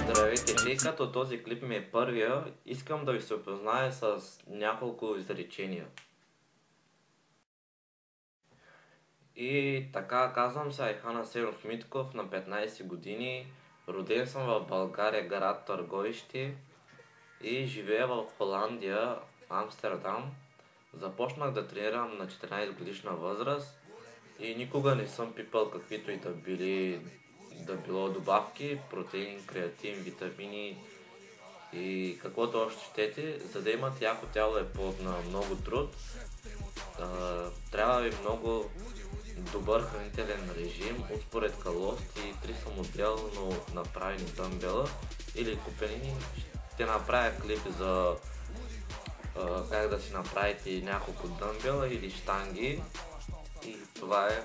Здравейте, тъй като този клип ми е първия, искам да ви се опозная с няколко изречения. И така, казвам се Айхан Асенов Митков, на 15 години, роден съм в България, град Търговище и живея в Холандия, Амстердам. Започнах да тренирам на 14 годишна възраст и никога не съм пипал каквито и да било добавки, протеин, креатин, витамини и каквото още щете. За да имате яко тяло е плод на много труд. Трябва ви много добър хранителен режим, успоред калории и 3 самоделно направени дъмбела или купени. Ще направя клип за как да си направите няколко дъмбела или щанги и това е.